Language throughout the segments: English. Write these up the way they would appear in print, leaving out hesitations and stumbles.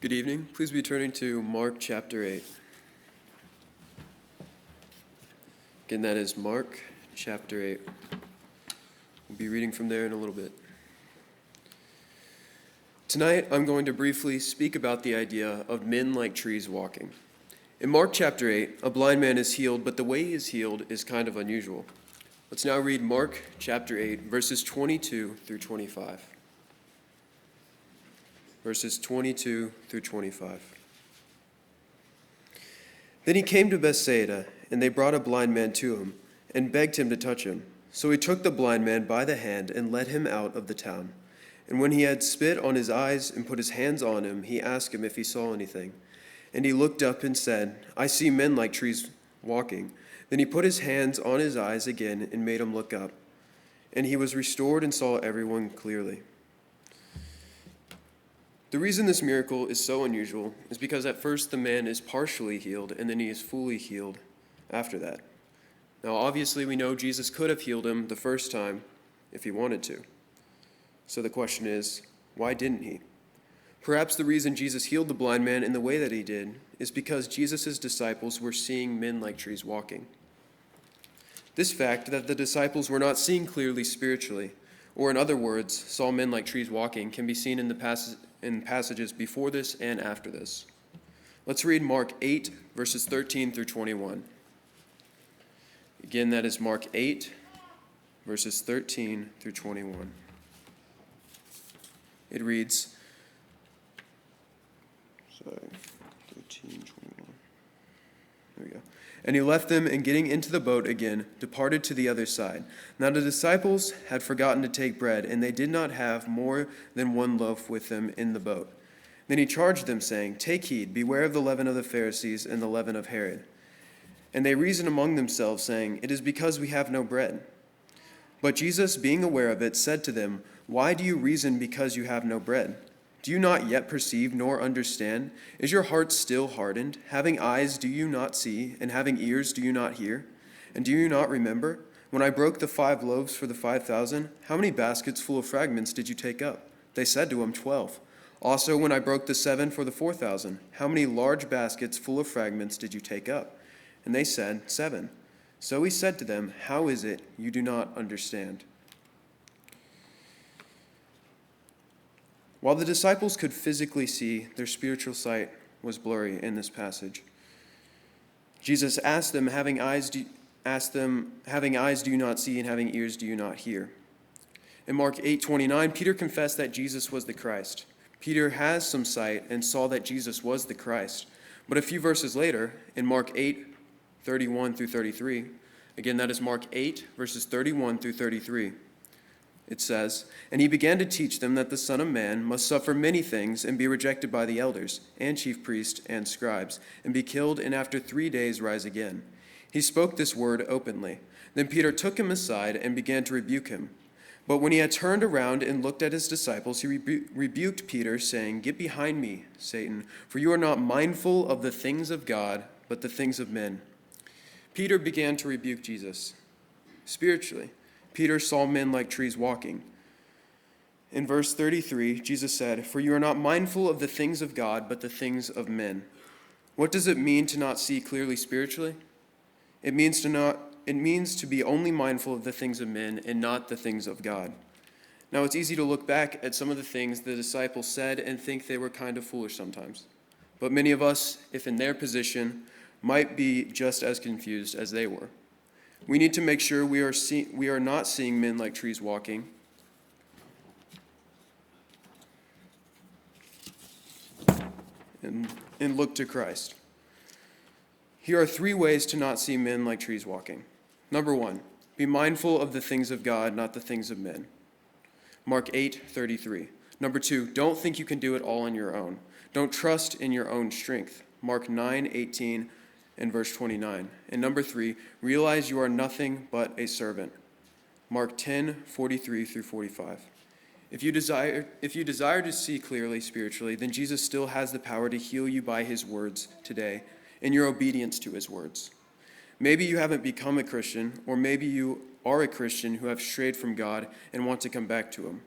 Good evening. Please be turning to Mark chapter 8. Again, that is Mark chapter 8. We'll be reading from there in a little bit. Tonight, I'm going to briefly speak about the idea of men like trees walking. In Mark chapter 8, a blind man is healed, but the way he is healed is kind of unusual. Let's now read Mark chapter 8, verses 22 through 25. Verses 22 through 25. Then he came to Bethsaida, and they brought a blind man to him, and begged him to touch him. So he took the blind man by the hand and led him out of the town. And when he had spit on his eyes and put his hands on him, he asked him if he saw anything. And he looked up and said, "I see men like trees walking." Then he put his hands on his eyes again and made him look up. And he was restored and saw everyone clearly. The reason this miracle is so unusual is because at first the man is partially healed and then he is fully healed after that. Now obviously we know Jesus could have healed him the first time if he wanted to. So the question is, why didn't he? Perhaps the reason Jesus healed the blind man in the way that he did is because Jesus' disciples were seeing men like trees walking. This fact that the disciples were not seeing clearly spiritually, or in other words, saw men like trees walking, can be seen in passages before this and after this. Let's read Mark 8, verses 13 through 21. Again, that is Mark 8, verses 13 through 21. It reads, 13, 21. There we go. And he left them, and getting into the boat again, departed to the other side. Now the disciples had forgotten to take bread, and they did not have more than one loaf with them in the boat. Then he charged them, saying, "Take heed, beware of the leaven of the Pharisees and the leaven of Herod." And they reasoned among themselves, saying, "It is because we have no bread." But Jesus, being aware of it, said to them, "Why do you reason because you have no bread? Do you not yet perceive nor understand? Is your heart still hardened? Having eyes, do you not see? And having ears, do you not hear? And do you not remember? When I broke the 5 loaves for the 5,000, how many baskets full of fragments did you take up? They said to him, 12. Also, when I broke the 7 for the 4,000, how many large baskets full of fragments did you take up? And they said, 7. So he said to them, "How is it you do not understand?" While the disciples could physically see, their spiritual sight was blurry in this passage. Jesus asked them, having eyes do you not see, and having ears do you not hear? In Mark 8:29, Peter confessed that Jesus was the Christ. Peter has some sight and saw that Jesus was the Christ. But a few verses later, in Mark 8:31 through 33, again that is Mark 8, verses 31 through 33, it says, "And he began to teach them that the Son of Man must suffer many things and be rejected by the elders and chief priests and scribes, and be killed, and after 3 days rise again. He spoke this word openly. Then Peter took him aside and began to rebuke him. But when he had turned around and looked at his disciples, he rebuked Peter, saying, 'Get behind me, Satan, for you are not mindful of the things of God, but the things of men.'" Peter began to rebuke Jesus. Spiritually, Peter saw men like trees walking. In verse 33, Jesus said, "For you are not mindful of the things of God, but the things of men." What does it mean to not see clearly spiritually? It means to be only mindful of the things of men and not the things of God. Now, it's easy to look back at some of the things the disciples said and think they were kind of foolish sometimes. But many of us, if in their position, might be just as confused as they were. We need to make sure we are not seeing men like trees walking. And look to Christ. Here are 3 ways to not see men like trees walking. Number 1, be mindful of the things of God, not the things of men. Mark 8:33. Number 2, don't think you can do it all on your own. Don't trust in your own strength. Mark 9:18 and verse 29. And number 3, realize you are nothing but a servant. Mark 10:43 through 45. If you desire to see clearly spiritually, then Jesus still has the power to heal you by his words today in your obedience to his words. Maybe you haven't become a Christian, or maybe you are a Christian who have strayed from God and want to come back to him.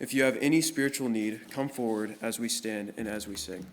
If you have any spiritual need, come forward as we stand and as we sing.